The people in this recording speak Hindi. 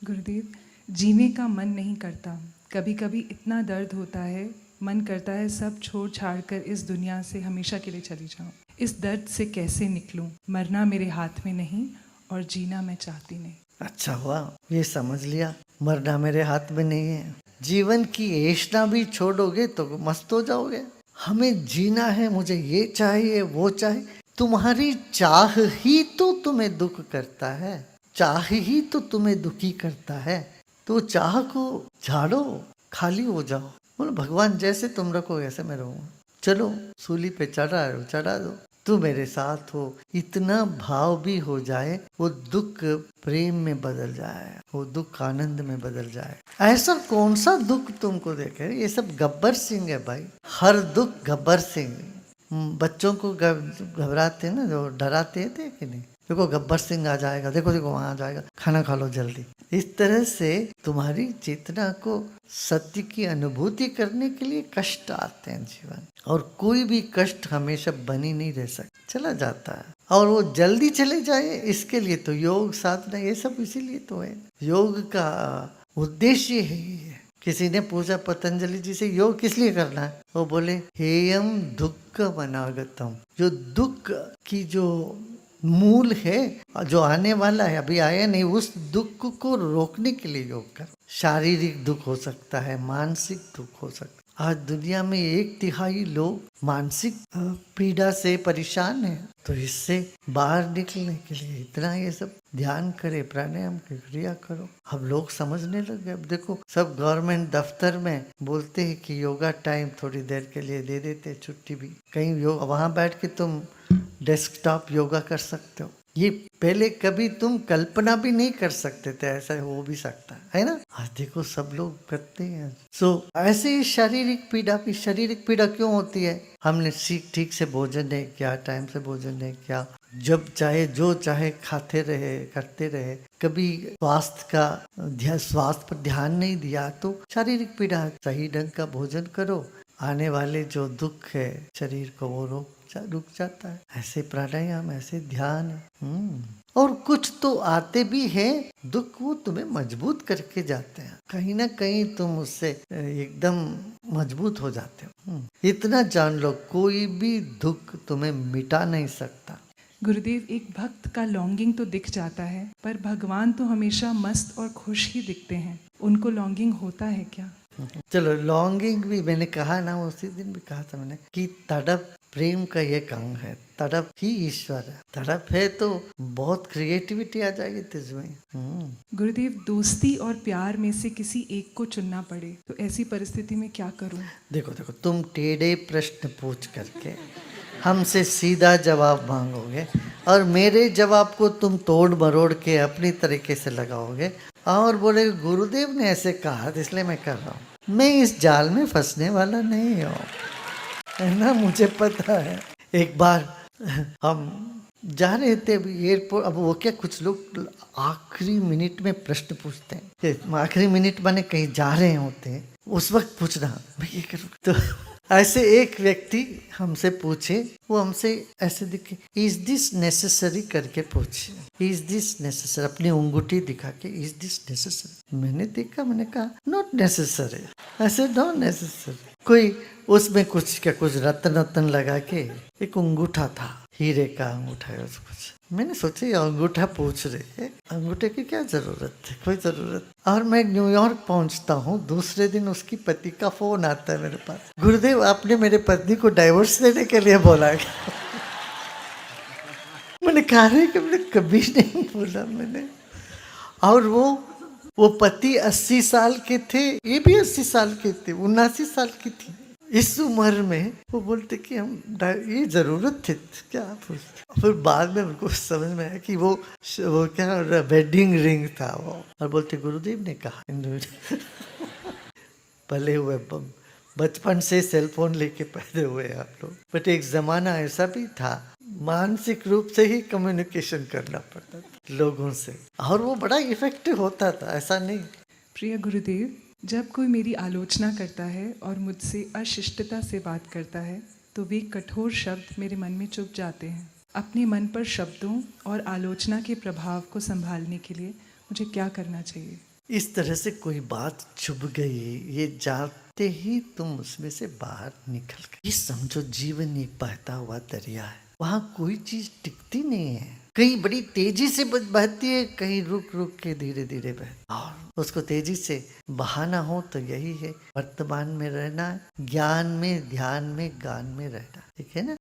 गुरुदेव, जीने का मन नहीं करता। कभी कभी इतना दर्द होता है, मन करता है सब छोड़ छाड़ कर इस दुनिया से हमेशा के लिए चली जाऊं। इस दर्द से कैसे निकलूं? मरना मेरे हाथ में नहीं और जीना मैं चाहती नहीं। अच्छा हुआ ये समझ लिया, मरना मेरे हाथ में नहीं है। जीवन की ऐशना भी छोड़ोगे तो मस्त हो जाओगे। हमें जीना है, मुझे ये चाहिए वो चाहिए। तुम्हारी चाह ही तो तुम्हें दुख करता है, चाह ही तो तुम्हें दुखी करता है। तो चाह को झाड़ो, खाली हो जाओ। बोलो भगवान जैसे तुम रखो ऐसे मैं रहूँगा। चलो सूली पे चढ़ा रहे हो, चढ़ा दो, तू मेरे साथ हो। इतना भाव भी हो जाए, वो दुख प्रेम में बदल जाए, वो दुख आनंद में बदल जाए। ऐसा कौन सा दुख तुमको देखे? ये सब गब्बर सिंह है भाई, हर दुख गब्बर सिंह। बच्चों को घबराते ना, जो डराते थे कि नहीं, देखो गब्बर सिंह आ जाएगा, देखो देखो वहां आ जाएगा, खाना खा लो जल्दी। इस तरह से तुम्हारी चेतना को सत्य की अनुभूति करने के लिए कष्ट आते हैं जीवन, और कोई भी कष्ट हमेशा बनी नहीं रह सकता, चला जाता है। और वो जल्दी चले जाए इसके लिए तो योग साधना ये सब इसीलिए तो है। योग का उद्देश्य है ये। किसी ने पूछा पतंजलि जी से योग किस लिए करना है? वो बोले हेयम दुख अनागतम, जो दुख की जो मूल है, जो आने वाला है अभी आया नहीं, उस दुख को रोकने के लिए योग कर। शारीरिक दुख हो सकता है, मानसिक दुख हो सकता है। आज दुनिया में 1/3 लोग मानसिक पीड़ा से परेशान है, तो इससे बाहर निकलने के लिए इतना ये सब ध्यान करे, प्राणायाम की क्रिया करो। अब लोग समझने लगे। अब देखो सब गवर्नमेंट दफ्तर में बोलते हैं कि योगा टाइम थोड़ी देर के लिए दे देते, छुट्टी भी। कहीं योग वहां बैठ के तुम डेस्कटॉप योगा कर सकते हो। ये पहले कभी तुम कल्पना भी नहीं कर सकते थे, ऐसा हो भी सकता है ना। आज देखो सब लोग करते हैं। ऐसे ही शारीरिक पीड़ा भी, शारीरिक पीड़ा क्यों होती है? हमने ठीक से भोजन नहीं किया, टाइम से भोजन नहीं किया, जब चाहे जो चाहे खाते रहे, करते रहे, कभी स्वास्थ्य पर ध्यान नहीं दिया, तो शारीरिक पीड़ा। सही ढंग का भोजन करो, आने वाले जो दुख है शरीर को वो रुक जाता है। ऐसे प्राणायाम, ऐसे ध्यान। और कुछ तो आते भी हैं दुख, वो तुम्हें मजबूत करके जाते हैं। कहीं ना कहीं तुम उससे एकदम मजबूत हो जाते हो। इतना जान लो, कोई भी दुख तुम्हें मिटा नहीं सकता। गुरुदेव, एक भक्त का लॉन्गिंग तो दिख जाता है, पर भगवान तो हमेशा मस्त और खुश ही दिखते हैं। उनको लॉन्गिंग होता है क्या? चलो लॉन्गिंग भी मैंने कहा ना, उसी दिन भी कहा था मैंने कि तड़प प्रेम का ये अंग है। तड़प ही ईश्वर है। तड़प है तो बहुत क्रिएटिविटी आ जाएगी तुझमें। गुरुदेव, दोस्ती और प्यार में से किसी एक को चुनना पड़े तो ऐसी परिस्थिति में क्या करूं? देखो देखो, तुम टेढ़े प्रश्न पूछ करके हमसे सीधा जवाब मांगोगे, और मेरे जवाब को तुम तोड़ मरोड़ के अपनी तरीके से लगाओगे और बोले गुरुदेव ने ऐसे कहा इसलिए मैं कर रहा हूँ। मैं इस जाल में फंसने वाला नहीं हूँ, है ना, मुझे पता है। एक बार हम जा रहे थे एयरपोर्ट। अब वो क्या, कुछ लोग आखिरी मिनट में प्रश्न पूछते हैं। आखिरी मिनट माने कहीं जा रहे होते हैं, उस वक्त पूछना मैं ये करूँ। तो ऐसे एक व्यक्ति हमसे पूछे, वो हमसे ऐसे दिखे, इज दिस नेसेसरी करके पूछे, इज दिस नेसेसरी, अपनी अंगूठी दिखा के, इज दिस नेसेसरी। मैंने देखा, मैंने कहा नॉट नेसेसरी, ऐसे नॉट नेसेसरी। कोई उसमें कुछ रत्न लगा के एक अंगूठा था, हीरे का अंगूठा है उसको। मैंने सोचा ये अंगूठा पूछ रहे, अंगूठे की क्या जरूरत है, कोई जरूरत। और मैं न्यूयॉर्क पहुंचता हूँ, दूसरे दिन उसकी पति का फोन आता है मेरे पास, गुरुदेव आपने मेरे पत्नी को डाइवोर्स देने के लिए बोला है। मैंने कहा रही कि मैंने कभी नहीं बोला मैंने। और वो पति 80 साल के थे, ये भी 80 साल के थे, 79 साल की थी। इस उम्र में वो बोलते कि हम ये जरूरत थी क्या? फिर बाद में उनको समझ में आया कि वो क्या वेडिंग रिंग था वो। और बोलते गुरुदेव ने कहा। पले हुए बचपन से सेलफोन लेके पैदे हुए आप लोग, बट एक जमाना ऐसा भी था, मानसिक रूप से ही कम्युनिकेशन करना पड़ता था लोगों से, और वो बड़ा इफेक्टिव होता था, ऐसा नहीं। प्रिय गुरुदेव, जब कोई मेरी आलोचना करता है और मुझसे अशिष्टता से बात करता है तो वे कठोर शब्द मेरे मन में चुभ जाते हैं। अपने मन पर शब्दों और आलोचना के प्रभाव को संभालने के लिए मुझे क्या करना चाहिए? इस तरह से कोई बात चुभ गई, ये जानते ही तुम उसमें से बाहर निकल गए। ये समझो जीवन एक बहता हुआ दरिया है, वहां कोई चीज टिकती नहीं है। कहीं बड़ी तेजी से बहती है, कहीं रुक रुक के धीरे धीरे बहती, और उसको तेजी से बहाना हो तो यही है वर्तमान में रहना, ज्ञान में, ध्यान में, गान में रहना। ठीक है ना।